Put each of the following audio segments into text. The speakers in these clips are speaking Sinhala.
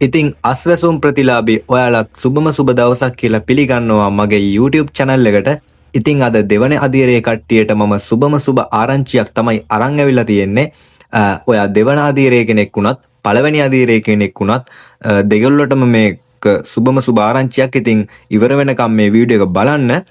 ඉතින් අස්වැසුම් ප්‍රතිලාභී ඔයාලත් සුබම සුබ දවසක් කියලා පිළිගන්නවා මගේ YouTube channel එකට. ඉතින් අද දෙවන අදියරේ කට්ටියට මම සුබම සුබ ආරංචියක් තමයි අරන් ඇවිල්ලා තියෙන්නේ. ඔයා දෙවන අදියරේ කෙනෙක් වුණත් පළවෙනි අදියරේ කෙනෙක් වුණත් දෙගොල්ලටම මේක සුබම සුබ ආරංචියක්. ඉතින් ඉවර වෙනකම් මේ වීඩියෝ එක බලන්න.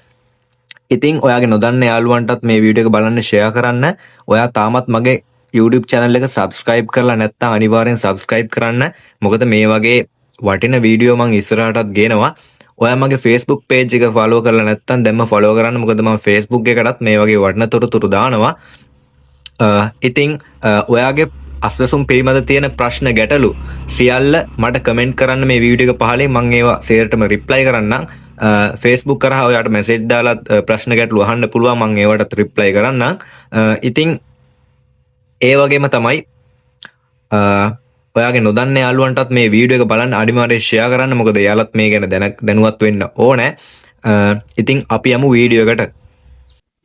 ඉතින් ඔයාගේ නොදන්න යාළුවන්ටත් මේ වීඩියෝ එක බලන්න ෂෙයා කරන්න. ඔයා තාමත් මගේ YouTube channel එක subscribe කරලා නැත්නම් අනිවාර්යෙන් subscribe කරන්න. මොකද මේ වගේ වටින වීඩියෝ මම ඉස්සරහටත් ගේනවා. ඔයා මගේ Facebook page එක follow කරලා නැත්නම් දැම්ම follow කරන්න. මොකද මම Facebook එකටත් මේ වගේ වටින තොරතුරු දානවා. ඉතින් ඔයාගේ අස්වැසුම් පිළිබඳ තියෙන ප්‍රශ්න ගැටලු සියල්ල මට කමෙන්ට් කරන්න මේ වීඩියෝ එක පහලින් මම ඒවා සේරටම රිප්ලයි කරන්නම්. Facebook කරා ඔයාට මැසේජ් දාලා ප්‍රශ්න ගැටලු අහන්න පුළුවන්. මම ඒවටත් රිප්ලයි කරන්නම්. ඉතින් ඒ වගේම තමයි ඔයාගේ නොදන්න යාළුවන්ටත් මේ වීඩියෝ එක බලන්න අනිවාර්යයෙන් ෂෙයා කරන්න. මොකද එයාලත් මේ ගැන දැනුවත් වෙන්න ඕනේ. ඉතින් අපි යමු වීඩියෝ එකට.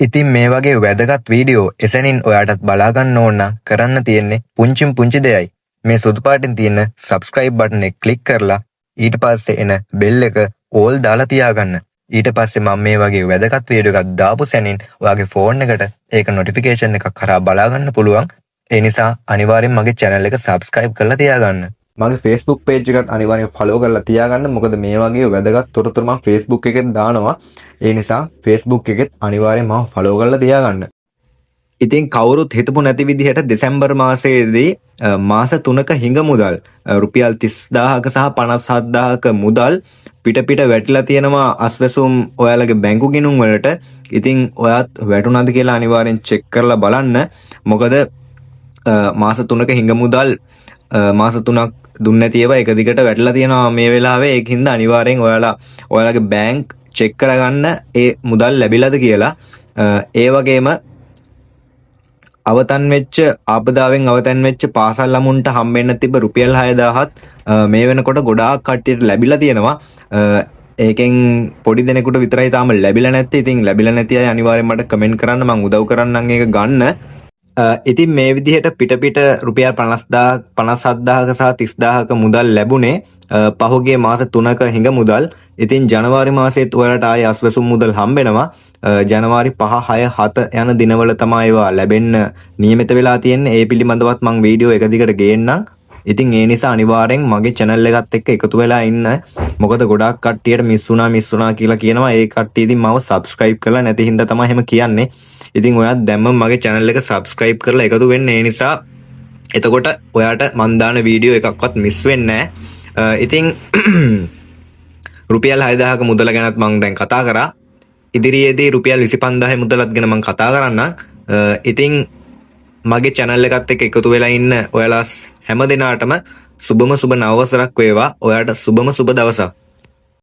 ඉතින් මේ වගේ වැදගත් වීඩියෝ එසැනින් ඔයාටත් බලා ගන්න ඕන නම් කරන්න තියෙන්නේ පුංචි දෙයයි. මේ සුදු පාටින් තියෙන subscribe button එක click කරලා ඊට පස්සේ එන bell එක all දාලා තියාගන්න. ඊට පස්සේ මම මේ වගේ වැදගත් වීඩියෝ එකක් දාපු සැනින් ඔයාගේ ෆෝන් එකට ඒක notification එකක් කරා බලා ගන්න පුළුවන්. ඒ නිසා අනිවාර්යෙන් මගේ channel එක subscribe කරලා තියාගන්න. මගේ Facebook page එකත් අනිවාර්යෙන් follow කරලා තියාගන්න. මොකද මේ වගේ වැදගත් තොරතුරු මම Facebook එකෙන් දානවා. ඒ නිසා Facebook එකෙත් අනිවාර්යෙන් මම follow කරලා තියාගන්න. ඉතින් කවුරුත් හිතපු නැති විදිහට දෙසැම්බර් මාසයේදී මාස 3ක හිඟ මුදල් රුපියල් 30000ක සහ 57000ක මුදල් පිට වැටිලා තියෙනවා අස්වැසුම් ඔයාලගේ බැංකු ගිණුම් වලට. ඉතින් ඔයාත් වැටුණාද කියලා අනිවාර්යෙන් check කරලා බලන්න. මොකද මාස 3ක හිඟ මුදල් මාස 3ක් දුන්නේ නැති ඒවා එක දිගට වැටලා තියෙනවා මේ වෙලාවේ. ඒකින්ද අනිවාර්යෙන් ඔයාලගේ බැංක් check කරගන්න ඒ මුදල් ලැබිලාද කියලා. ඒ වගේම අවතන් වෙච්ච ආපදාවෙන් අවතන් වෙච්ච පාසල් ළමුන්ට හම්බෙන්න තිබ්බ රුපියල් 6000ත් මේ වෙනකොට ගොඩාක් කට්ටියට ලැබිලා තියෙනවා. ඒකෙන් පොඩි දෙනෙකුට විතරයි තාම ලැබිලා නැත්තේ. ඉතින් ලැබිලා නැති අය අනිවාර්යෙන් මට කමෙන්ට් කරන්න, මම උදව් කරන්නම් ඒක ගන්න. ඉතින් මේ විදිහට පිට රුපියල් 50000 57000ක සහ 30000ක මුදල් ලැබුණේ පහුගිය මාස 3ක හිඟ මුදල්. ඉතින් ජනවාරි මාසෙත් ඔයාලට ආයේ අස්වැසුම් මුදල් හම්බෙනවා. ජනවාරි 5 6 7 යන දිනවල තමයි ඒවා ලැබෙන්න නියමිත වෙලා තියෙන්නේ. ඒ පිළිබඳවත් මම වීඩියෝ එක දිගට ගේන්නම්. ඉතින් ඒ නිසා අනිවාර්යෙන් මගේ channel එකත් එක්ක එකතු වෙලා ඉන්න. මොකද ගොඩාක් කට්ටියට මිස් වුණා කියලා කියනවා. ඒ කට්ටිය ඉතින් මාව subscribe කරලා නැති හින්දා තමයි එහෙම කියන්නේ. ඉතින් ඔයාත් දැම්මම මගේ channel එක subscribe කරලා එකතු වෙන්න. ඒ නිසා එතකොට ඔයාට මන් දාන වීඩියෝ එකක්වත් මිස් වෙන්නේ නැහැ. ඉතින් රුපියල් 6000ක මුදල ගැනත් මම දැන් කතා කරා. ඉදිරියේදී රුපියල් 25000 මුදලත් ගැන මම කතා කරන්නම්. ඉතින් මගේ channel එකත් එක්ක එකතු වෙලා ඉන්න ඔයාලා හැම දිනාටම සුබම සුබ නව වසරක් වේවා. ඔයාට සුබම සුබ දවසක්.